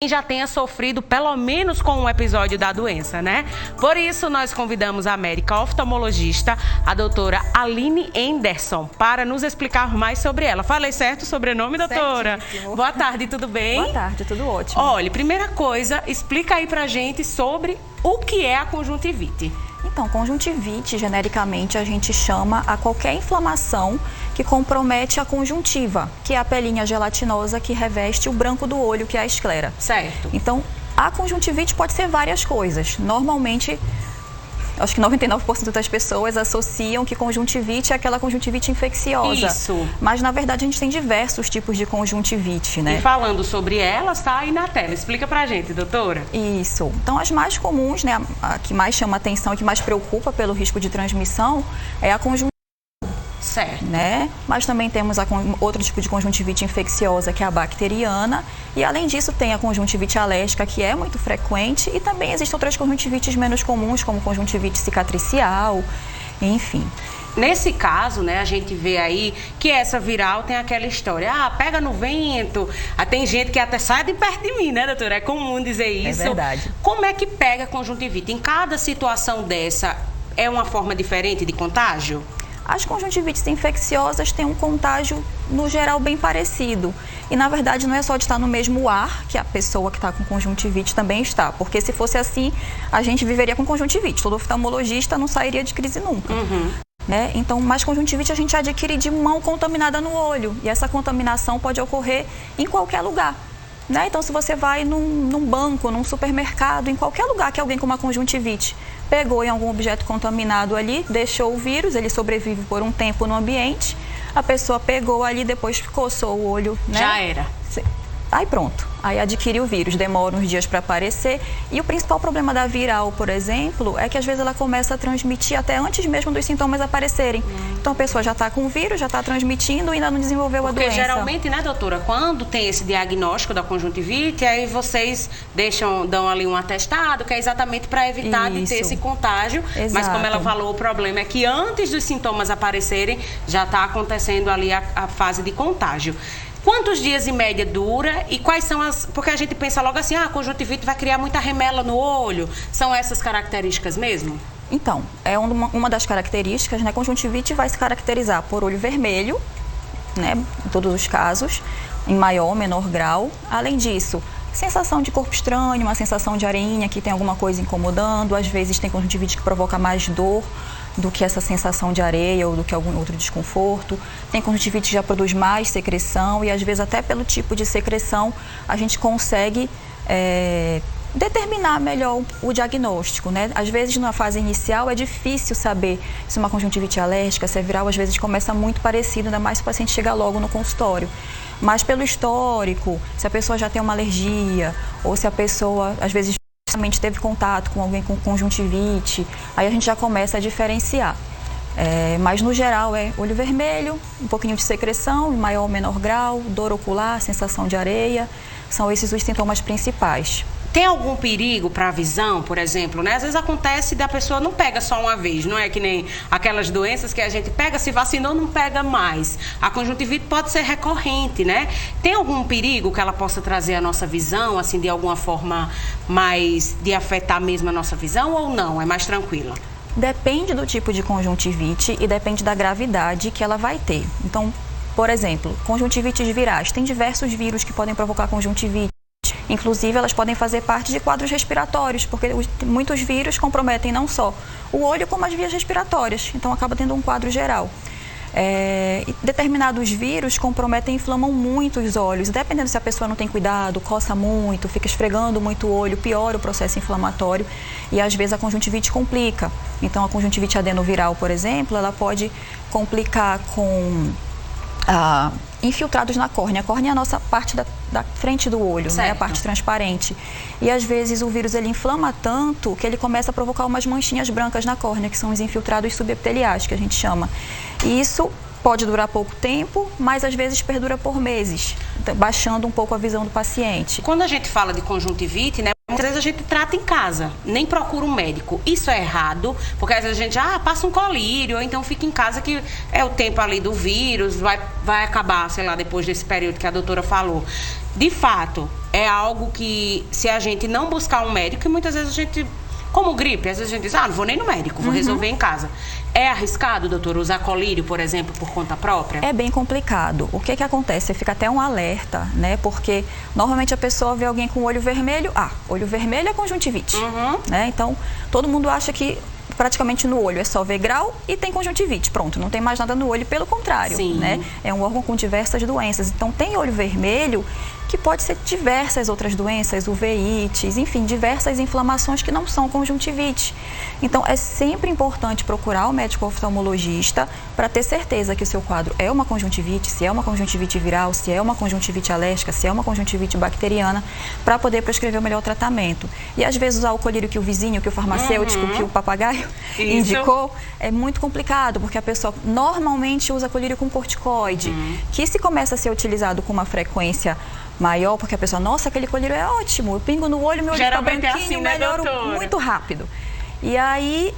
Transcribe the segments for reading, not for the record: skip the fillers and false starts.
já tenha sofrido pelo menos com um episódio da doença, né? Por isso, nós convidamos a médica oftalmologista, a doutora Aline Henderson, para nos explicar mais sobre ela. Falei certo o sobrenome, doutora? Certíssimo. Boa tarde, tudo bem? Boa tarde, tudo ótimo. Olha, primeira coisa, explica aí pra gente sobre o que é a conjuntivite. Então, conjuntivite, genericamente, a gente chama a qualquer inflamação que compromete a conjuntiva, que é a pelinha gelatinosa que reveste o branco do olho, que é a esclera. Certo. Então, a conjuntivite pode ser várias coisas. Normalmente, acho que 99% das pessoas associam que conjuntivite é aquela conjuntivite infecciosa. Isso. Mas, na verdade, a gente tem diversos tipos de conjuntivite, né? E falando sobre elas, tá aí na tela. Explica pra gente, doutora. Isso. Então, as mais comuns, né, a que mais chama atenção e que mais preocupa pelo risco de transmissão é a conjuntivite. Certo. Né? Mas também temos outro tipo de conjuntivite infecciosa, que é a bacteriana. E, além disso, tem a conjuntivite alérgica, que é muito frequente. E também existem outras conjuntivites menos comuns, como conjuntivite cicatricial, enfim. Nesse caso, né, a gente vê aí que essa viral tem aquela história, pega no vento, tem gente que até sai de perto de mim, né, doutora? É comum dizer isso. É verdade. Como é que pega a conjuntivite? Em cada situação dessa, é uma forma diferente de contágio? As conjuntivites infecciosas têm um contágio, no geral, bem parecido. E, na verdade, não é só de estar no mesmo ar que a pessoa que está com conjuntivite também está. Porque, se fosse assim, a gente viveria com conjuntivite. Todo oftalmologista não sairia de crise nunca. Né? Então, mais conjuntivite a gente adquire de mão contaminada no olho. E essa contaminação pode ocorrer em qualquer lugar. Né? Então, se você vai num banco, num supermercado, em qualquer lugar que alguém com uma conjuntivite pegou em algum objeto contaminado ali, deixou o vírus, ele sobrevive por um tempo no ambiente, a pessoa pegou ali, depois coçou o olho, né? Já era. Aí pronto, aí adquire o vírus, demora uns dias para aparecer. E o principal problema da viral, por exemplo, é que às vezes ela começa a transmitir até antes mesmo dos sintomas aparecerem. Então a pessoa já está com o vírus, já está transmitindo e ainda não desenvolveu a doença. Porque geralmente, né, doutora, quando tem esse diagnóstico da conjuntivite, aí vocês dão ali um atestado, que é exatamente para evitar de ter esse contágio. Exato. Mas como ela falou, o problema é que antes dos sintomas aparecerem, já está acontecendo ali a fase de contágio. Quantos dias em média dura e quais são as... Porque a gente pensa logo assim, a conjuntivite vai criar muita remela no olho. São essas características mesmo? Então, é uma das características, né? Conjuntivite vai se caracterizar por olho vermelho, né? Em todos os casos, em maior ou menor grau. Além disso, sensação de corpo estranho, uma sensação de areinha, que tem alguma coisa incomodando. Às vezes tem conjuntivite que provoca mais dor do que essa sensação de areia ou do que algum outro desconforto. Tem conjuntivite que já produz mais secreção e, às vezes, até pelo tipo de secreção, a gente consegue determinar melhor o diagnóstico, né? Às vezes, na fase inicial, é difícil saber se uma conjuntivite alérgica, se é viral, às vezes começa muito parecido, ainda mais se o paciente chega logo no consultório. Mas pelo histórico, se a pessoa já tem uma alergia ou se a pessoa, às vezes, teve contato com alguém com conjuntivite, aí a gente já começa a diferenciar. Mas no geral é olho vermelho, um pouquinho de secreção, em maior ou menor grau, dor ocular, sensação de areia, são esses os sintomas principais. Tem algum perigo para a visão, por exemplo, né? Às vezes acontece da pessoa não pega só uma vez, não é que nem aquelas doenças que a gente pega, se vacinou, não pega mais. A conjuntivite pode ser recorrente, né? Tem algum perigo que ela possa trazer à nossa visão, assim, de alguma forma mais de afetar mesmo a nossa visão ou não? É mais tranquila? Depende do tipo de conjuntivite e depende da gravidade que ela vai ter. Então, por exemplo, conjuntivites virais. Tem diversos vírus que podem provocar conjuntivite. Inclusive, elas podem fazer parte de quadros respiratórios, porque muitos vírus comprometem não só o olho, como as vias respiratórias. Então, acaba tendo um quadro geral. Determinados vírus comprometem e inflamam muito os olhos. Dependendo se a pessoa não tem cuidado, coça muito, fica esfregando muito o olho, piora o processo inflamatório e, às vezes, a conjuntivite complica. Então, a conjuntivite adenoviral, por exemplo, ela pode complicar com infiltrados na córnea. A córnea é a nossa parte da frente do olho, né? A parte transparente. E, às vezes, o vírus ele inflama tanto que ele começa a provocar umas manchinhas brancas na córnea, que são os infiltrados subepiteliais, que a gente chama. E isso pode durar pouco tempo, mas, às vezes, perdura por meses, baixando um pouco a visão do paciente. Quando a gente fala de conjuntivite, né? Muitas vezes a gente trata em casa, nem procura um médico. Isso é errado, porque às vezes a gente passa um colírio, ou então fica em casa que é o tempo ali do vírus, vai acabar, sei lá, depois desse período que a doutora falou. de fato, é algo que, se a gente não buscar um médico, e muitas vezes a gente, como gripe, às vezes a gente diz, não vou nem no médico, vou resolver em casa. É arriscado, doutora, usar colírio, por exemplo, por conta própria? É bem complicado. O que acontece? Fica até um alerta, né? Porque normalmente a pessoa vê alguém com olho vermelho, olho vermelho é conjuntivite, né? Então, todo mundo acha que praticamente no olho é só ver grau e tem conjuntivite. Pronto, não tem mais nada no olho, pelo contrário, né? É um órgão com diversas doenças. Então, tem olho vermelho que pode ser diversas outras doenças, uveites, enfim, diversas inflamações que não são conjuntivite. Então, é sempre importante procurar o médico oftalmologista para ter certeza que o seu quadro é uma conjuntivite, se é uma conjuntivite viral, se é uma conjuntivite alérgica, se é uma conjuntivite bacteriana, para poder prescrever o melhor tratamento. E, às vezes, usar o colírio que o vizinho, que o farmacêutico, que o papagaio indicou, é muito complicado, porque a pessoa normalmente usa colírio com corticoide, que se começa a ser utilizado com uma frequência maior, porque a pessoa, nossa, aquele colírio é ótimo, eu pingo no olho, meu olho fica branquinho, assim, né, melhoro muito rápido. E aí,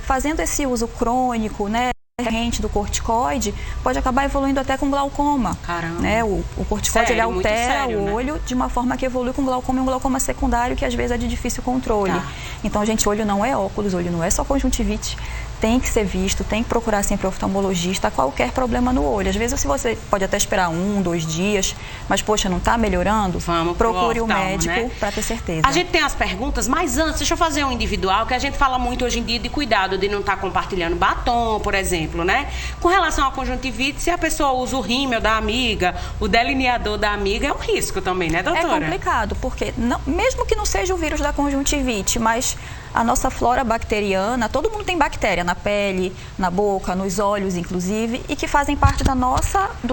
fazendo esse uso crônico, né, recorrente do corticoide, pode acabar evoluindo até com glaucoma. Caramba. Né? O corticoide, ele altera o olho, né? de uma forma que evolui com glaucoma e um glaucoma secundário, que às vezes é de difícil controle. Então, gente, olho não é óculos, olho não é só conjuntivite. Tem que ser visto, tem que procurar sempre o oftalmologista, qualquer problema no olho. Às vezes, se você pode até esperar 1, 2 dias, mas, poxa, não está melhorando, procure o médico, né, para ter certeza. A gente tem as perguntas, mas antes, deixa eu fazer um individual, que a gente fala muito hoje em dia de cuidado de não estar compartilhando batom, por exemplo, né? Com relação à conjuntivite, se a pessoa usa o rímel da amiga, o delineador da amiga, é um risco também, né, doutora? É complicado, porque mesmo que não seja o vírus da conjuntivite, mas a nossa flora bacteriana, todo mundo tem bactéria na pele, na boca, nos olhos, inclusive, e que fazem parte do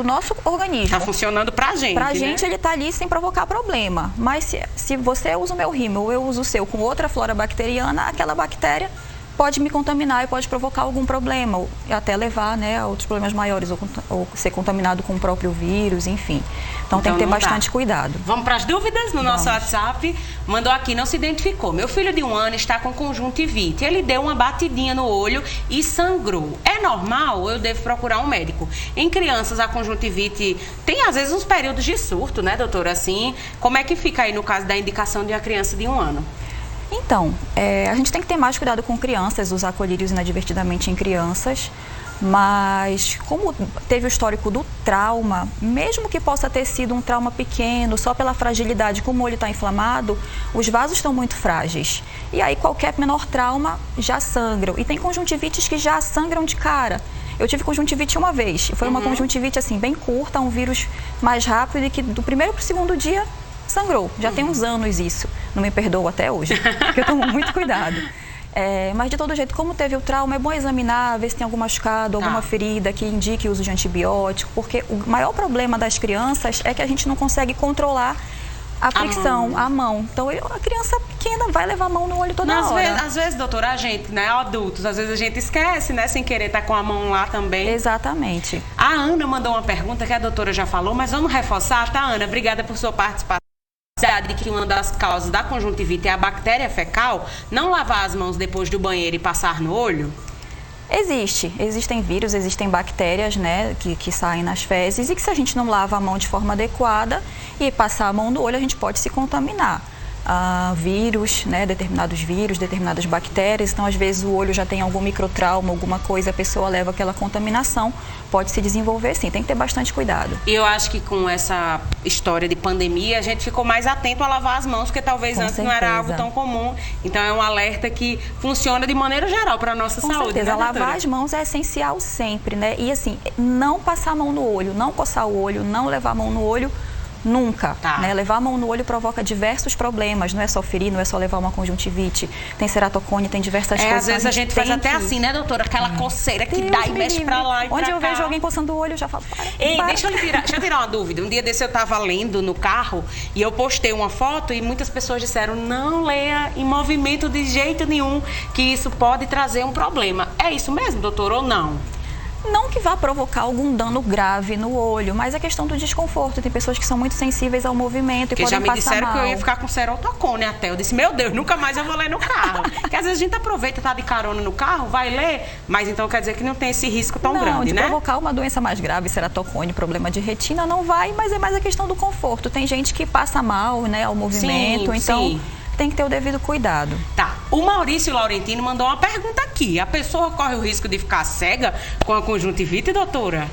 nosso organismo. Está funcionando pra gente, Pra gente, ele tá ali sem provocar problema. Mas se você usa o meu rímel ou eu uso o seu com outra flora bacteriana, aquela bactéria pode me contaminar e pode provocar algum problema, ou até levar, né, a outros problemas maiores, ou ser contaminado com o próprio vírus, enfim. Então tem que ter bastante cuidado. Vamos para as dúvidas no nosso WhatsApp. Mandou aqui, não se identificou. Meu filho de 1 ano está com conjuntivite. Ele deu uma batidinha no olho e sangrou. É normal ou eu devo procurar um médico? Em crianças, a conjuntivite tem, às vezes, uns períodos de surto, né, doutora? Assim, como é que fica aí no caso da indicação de uma criança de 1 ano? Então, a gente tem que ter mais cuidado com crianças, usar colírios inadvertidamente em crianças, mas como teve o histórico do trauma, mesmo que possa ter sido um trauma pequeno, só pela fragilidade, como o olho está inflamado, os vasos estão muito frágeis. E aí qualquer menor trauma já sangram. E tem conjuntivites que já sangram de cara. Eu tive conjuntivite uma vez, foi uma conjuntivite assim, bem curta, um vírus mais rápido e que do primeiro para o segundo dia sangrou. Já tem uns anos isso. Não me perdoo até hoje, porque eu tomo muito cuidado. Mas de todo jeito, como teve o trauma, é bom examinar, ver se tem algum machucado, alguma ferida que indique o uso de antibiótico, porque o maior problema das crianças é que a gente não consegue controlar a fricção, a mão. Então, a criança pequena vai levar a mão no olho toda hora. Às vezes, doutora, a gente, né, adultos, às vezes a gente esquece, né, sem querer estar com a mão lá também. Exatamente. A Ana mandou uma pergunta que a doutora já falou, mas vamos reforçar, tá, Ana? Obrigada por sua participação. De que uma das causas da conjuntivite é a bactéria fecal, não lavar as mãos depois do banheiro e passar no olho? Existem vírus, existem bactérias, né, que saem nas fezes e que se a gente não lava a mão de forma adequada e passar a mão no olho, a gente pode se contaminar. Vírus, né, determinadas bactérias, então às vezes o olho já tem algum microtrauma, alguma coisa, a pessoa leva aquela contaminação, pode se desenvolver sim, tem que ter bastante cuidado. E eu acho que com essa história de pandemia, a gente ficou mais atento a lavar as mãos, porque talvez antes não era algo tão comum, então é um alerta que funciona de maneira geral para a nossa saúde. Com certeza, né, lavar as mãos é essencial sempre, né, e assim, não passar a mão no olho, não coçar o olho, não levar a mão no olho, nunca, né? Levar a mão no olho provoca diversos problemas, não é só ferir, não é só levar uma conjuntivite, tem ceratocone, tem diversas coisas. Às vezes a gente faz até assim, né, doutora? Aquela coceira que dá e mexe pra lá e pra cá. Onde eu vejo alguém coçando o olho, eu já falo, para. Deixa eu tirar uma dúvida. Um dia desse eu tava lendo no carro e eu postei uma foto e muitas pessoas disseram, não leia em movimento de jeito nenhum, que isso pode trazer um problema. É isso mesmo, doutor, ou não? Não que vá provocar algum dano grave no olho, mas a questão do desconforto. Tem pessoas que são muito sensíveis ao movimento e podem passar mal. Porque já me disseram que eu ia ficar com cerotocone até. Eu disse, meu Deus, nunca mais eu vou ler no carro. Porque às vezes a gente aproveita, tá de carona no carro, vai ler, mas então quer dizer que não tem esse risco tão grande, né? Provocar uma doença mais grave, ceratocone, problema de retina, não vai, mas é mais a questão do conforto. Tem gente que passa mal, né, ao movimento, então tem que ter o devido cuidado. Tá. O Maurício Laurentino mandou uma pergunta aqui. A pessoa corre o risco de ficar cega com a conjuntivite, doutora?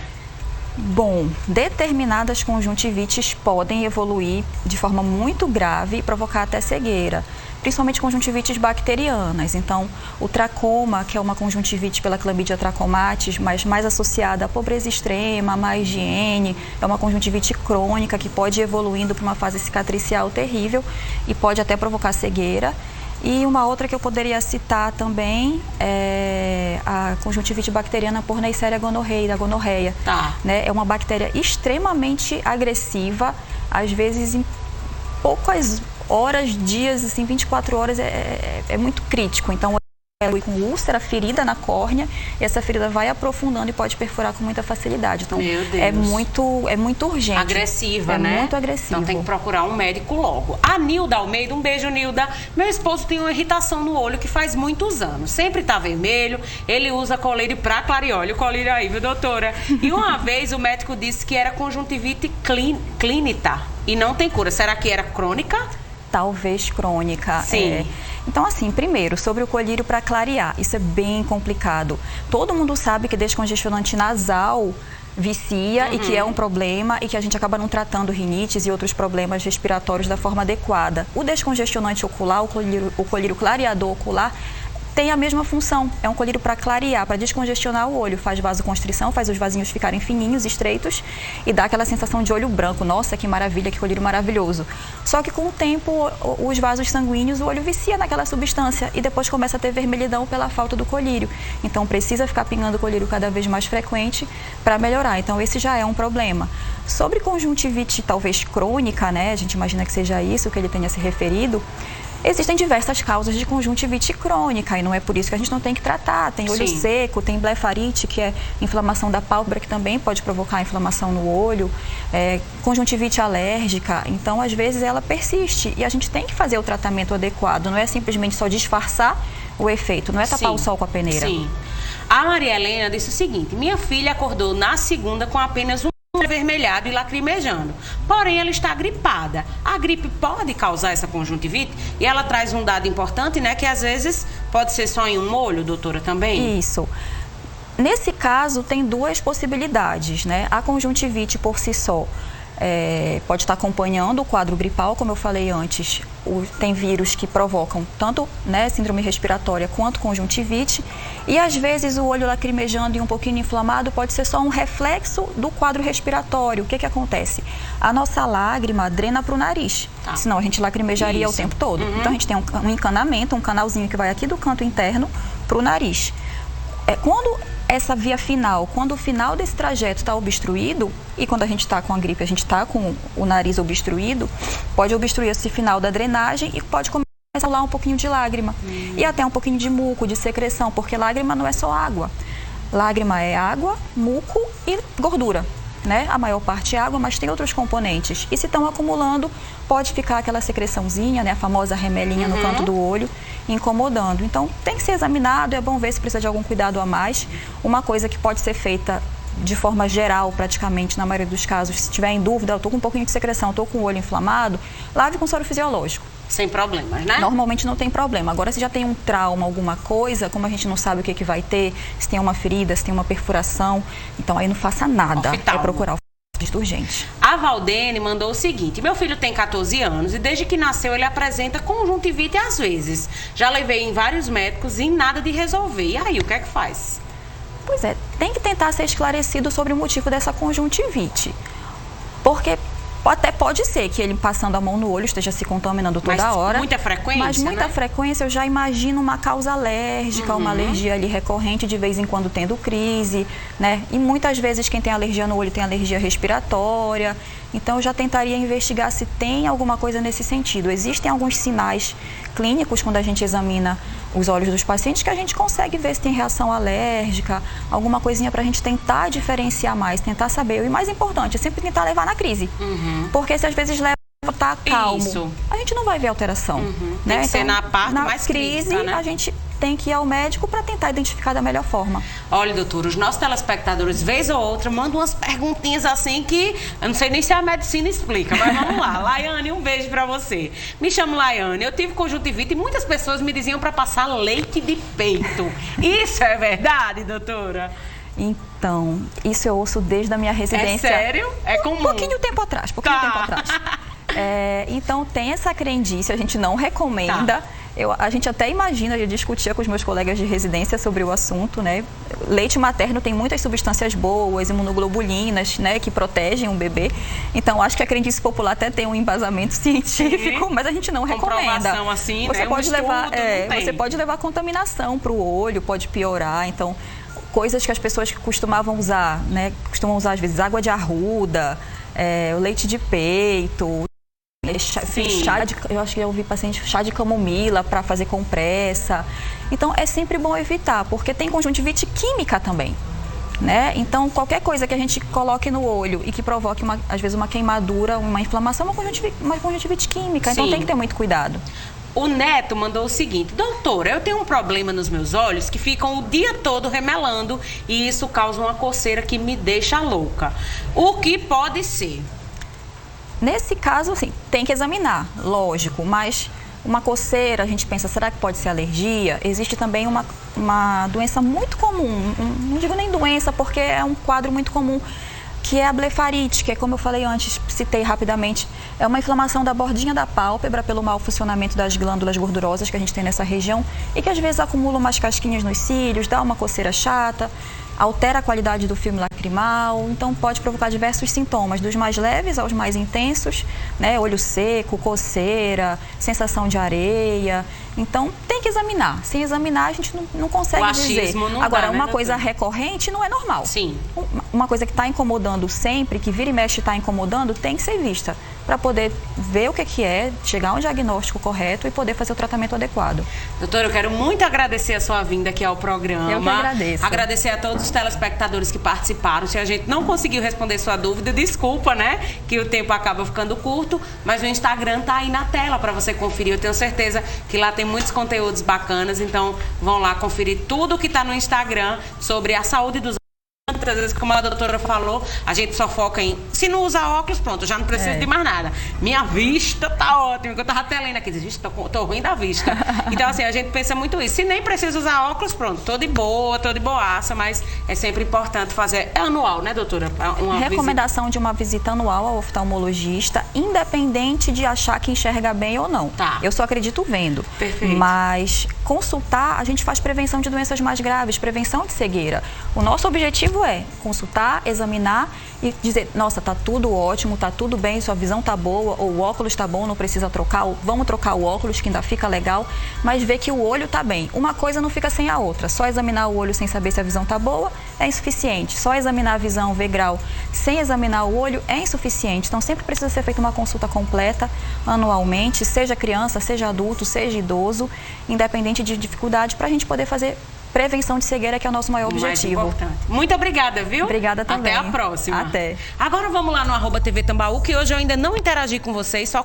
Bom, determinadas conjuntivites podem evoluir de forma muito grave e provocar até cegueira, principalmente conjuntivites bacterianas. Então, o tracoma, que é uma conjuntivite pela Chlamydia trachomatis, mas mais associada à pobreza extrema, à má higiene, é uma conjuntivite crônica que pode ir evoluindo para uma fase cicatricial terrível e pode até provocar cegueira. E uma outra que eu poderia citar também é a conjuntivite bacteriana por Neisseria gonorrhoeae, da gonorreia. Tá. Né? É uma bactéria extremamente agressiva, às vezes em poucas horas, dias, assim, 24 horas é muito crítico. Então, com úlcera, ferida na córnea, e essa ferida vai aprofundando e pode perfurar com muita facilidade. Então, é muito urgente. Agressiva, né? É muito agressivo. Então, tem que procurar um médico logo. A Nilda Almeida, um beijo, Nilda. Meu esposo tem uma irritação no olho que faz muitos anos. Sempre tá vermelho, ele usa colírio pra clarear. Olha o colírio aí, viu, doutora? E uma vez o médico disse que era conjuntivite clínica e não tem cura. Será que era crônica? Talvez crônica. Sim. Então, assim, primeiro, sobre o colírio para clarear, isso é bem complicado. Todo mundo sabe que descongestionante nasal vicia e que é um problema e que a gente acaba não tratando rinites e outros problemas respiratórios da forma adequada. O descongestionante ocular, o colírio clareador ocular, tem a mesma função. É um colírio para clarear, para descongestionar o olho. Faz vasoconstrição, faz os vasinhos ficarem fininhos, estreitos e dá aquela sensação de olho branco. Nossa, que maravilha, que colírio maravilhoso. Só que com o tempo, os vasos sanguíneos, o olho vicia naquela substância e depois começa a ter vermelhidão pela falta do colírio. Então, precisa ficar pingando o colírio cada vez mais frequente para melhorar. Então, esse já é um problema. Sobre conjuntivite, talvez crônica, né? A gente imagina que seja isso que ele tenha se referido. Existem diversas causas de conjuntivite crônica e não é por isso que a gente não tem que tratar. Tem olho seco, tem blefarite, que é inflamação da pálpebra, que também pode provocar inflamação no olho, conjuntivite alérgica. Então, às vezes, ela persiste e a gente tem que fazer o tratamento adequado. Não é simplesmente só disfarçar o efeito, não é tapar o sol com a peneira. Sim. A Maria Helena disse o seguinte: minha filha acordou na segunda com apenas um avermelhado e lacrimejando. Porém, ela está gripada. A gripe pode causar essa conjuntivite? E ela traz um dado importante, né? Que às vezes pode ser só em um olho, doutora, também? Isso. Nesse caso, tem duas possibilidades, né? A conjuntivite por si só pode estar acompanhando o quadro gripal, como eu falei antes. Tem vírus que provocam tanto, né, síndrome respiratória quanto conjuntivite. E às vezes o olho lacrimejando e um pouquinho inflamado pode ser só um reflexo do quadro respiratório. O que acontece? A nossa lágrima drena para o nariz, senão a gente lacrimejaria o tempo todo. Então a gente tem um encanamento, um canalzinho que vai aqui do canto interno para o nariz. Quando essa via final, quando o final desse trajeto está obstruído, e quando a gente está com a gripe, a gente está com o nariz obstruído, pode obstruir esse final da drenagem e pode começar a rolar um pouquinho de lágrima. E até um pouquinho de muco, de secreção, porque lágrima não é só água. Lágrima é água, muco e gordura. Né? A maior parte é água, mas tem outros componentes. E se estão acumulando, pode ficar aquela secreçãozinha, né? A famosa remelinha no canto do olho, incomodando. Então, tem que ser examinado, é bom ver se precisa de algum cuidado a mais. Uma coisa que pode ser feita de forma geral, praticamente, na maioria dos casos, se tiver em dúvida, eu estou com um pouquinho de secreção, estou com o olho inflamado, lave com soro fisiológico. Sem problemas, né? Normalmente não tem problema. Agora, se já tem um trauma, alguma coisa, como a gente não sabe o que vai ter, se tem uma ferida, se tem uma perfuração, então aí não faça nada. É procurar o urgente. A Valdene mandou o seguinte: meu filho tem 14 anos e desde que nasceu ele apresenta conjuntivite às vezes. Já levei em vários médicos e nada de resolver. E aí, o que é que faz? Pois é, tem que tentar ser esclarecido sobre o motivo dessa conjuntivite. Porque até pode ser que ele passando a mão no olho esteja se contaminando toda hora. Muita frequência, Mas muita frequência eu já imagino uma causa alérgica, uma alergia ali recorrente, de vez em quando tendo crise, né? E muitas vezes quem tem alergia no olho tem alergia respiratória. Então, eu já tentaria investigar se tem alguma coisa nesse sentido. Existem alguns sinais clínicos quando a gente examina os olhos dos pacientes que a gente consegue ver se tem reação alérgica, alguma coisinha para a gente tentar diferenciar mais, tentar saber. E o mais importante é sempre tentar levar na crise. Porque se às vezes leva tá calmo, a gente não vai ver alteração. Né? Tem que ser então, na parte mais crise, crítica, né? A gente tem que ir ao médico para tentar identificar da melhor forma. Olha, doutora, os nossos telespectadores, vez ou outra, mandam umas perguntinhas assim que eu não sei nem se a medicina explica, mas vamos lá. Laiane, um beijo pra você. Me chamo Laiane, eu tive conjuntivite e muitas pessoas me diziam para passar leite de peito. Isso é verdade, doutora? Então, isso eu ouço desde a minha residência. É sério? É comum? Pouquinho tempo atrás. Então, tem essa crendice, a gente não recomenda. A gente até imagina, eu discutia com os meus colegas de residência sobre o assunto, né? Leite materno tem muitas substâncias boas, imunoglobulinas, né, que protegem o bebê. Então, acho que a crendice popular até tem um embasamento científico, mas a gente não recomenda. Assim, você, né? pode levar, você pode levar contaminação para o olho, pode piorar. Então, coisas que as pessoas costumavam usar, né? Costumam usar, às vezes, água de arruda, o leite de peito. Eu acho que eu ouvi paciente chá de camomila para fazer compressa. Então, é sempre bom evitar, porque tem conjuntivite química também, né? Então, qualquer coisa que a gente coloque no olho e que provoque, às vezes, uma queimadura, uma inflamação, uma conjuntivite química. Então, tem que ter muito cuidado. O Neto mandou o seguinte: doutora, eu tenho um problema nos meus olhos que ficam o dia todo remelando e isso causa uma coceira que me deixa louca. O que pode ser? Nesse caso, assim, tem que examinar, lógico, mas uma coceira, a gente pensa, será que pode ser alergia? Existe também uma doença muito comum, não digo nem doença, porque é um quadro muito comum, que é a blefarite, que é, como eu falei antes, citei rapidamente, é uma inflamação da bordinha da pálpebra pelo mau funcionamento das glândulas gordurosas que a gente tem nessa região e que às vezes acumula umas casquinhas nos cílios, dá uma coceira chata, altera a qualidade do filme lacrimal, então pode provocar diversos sintomas, dos mais leves aos mais intensos, né? Olho seco, coceira, sensação de areia. Então, tem que examinar. Sem examinar, a gente não consegue dizer. Agora, uma coisa recorrente não é normal. Sim. Uma coisa que está incomodando sempre, que vira e mexe está incomodando, tem que ser vista para poder ver o que é, chegar a um diagnóstico correto e poder fazer o tratamento adequado. Doutora, eu quero muito agradecer a sua vinda aqui ao programa. Eu que agradeço. Agradecer a todos os telespectadores que participaram. Se a gente não conseguiu responder sua dúvida, desculpa, né? Que o tempo acaba ficando curto, mas o Instagram tá aí na tela para você conferir. Eu tenho certeza que lá tem muitos conteúdos bacanas, então vão lá conferir tudo que tá no Instagram sobre a saúde dos outras vezes, como a doutora falou, a gente só foca em... Se não usar óculos, pronto, já não preciso de mais nada. Minha vista tá ótima, que eu tava até lendo aqui, disse, tô ruim da vista. Então, assim, a gente pensa muito isso. Se nem precisa usar óculos, pronto, tô de boa, tô de boaça, mas é sempre importante fazer... É anual, né, doutora? Recomendação de uma visita anual ao oftalmologista, independente de achar que enxerga bem ou não. Tá. Eu só acredito vendo. Perfeito. Mas consultar, a gente faz prevenção de doenças mais graves, prevenção de cegueira. O nosso objetivo é consultar, examinar e dizer, nossa, tá tudo ótimo, tá tudo bem, sua visão tá boa, ou o óculos tá bom, não precisa trocar, ou vamos trocar o óculos que ainda fica legal, mas ver que o olho tá bem. Uma coisa não fica sem a outra. Só examinar o olho sem saber se a visão tá boa é insuficiente. Só examinar a visão, ver grau, sem examinar o olho é insuficiente. Então sempre precisa ser feita uma consulta completa anualmente, seja criança, seja adulto, seja idoso, independente de dificuldade, para a gente poder fazer prevenção de cegueira, que é o nosso maior objetivo. Mais importante. Muito obrigada, viu? Obrigada também. Até a próxima. Até. Agora vamos lá no @TV Tambaú, que hoje eu ainda não interagi com vocês, só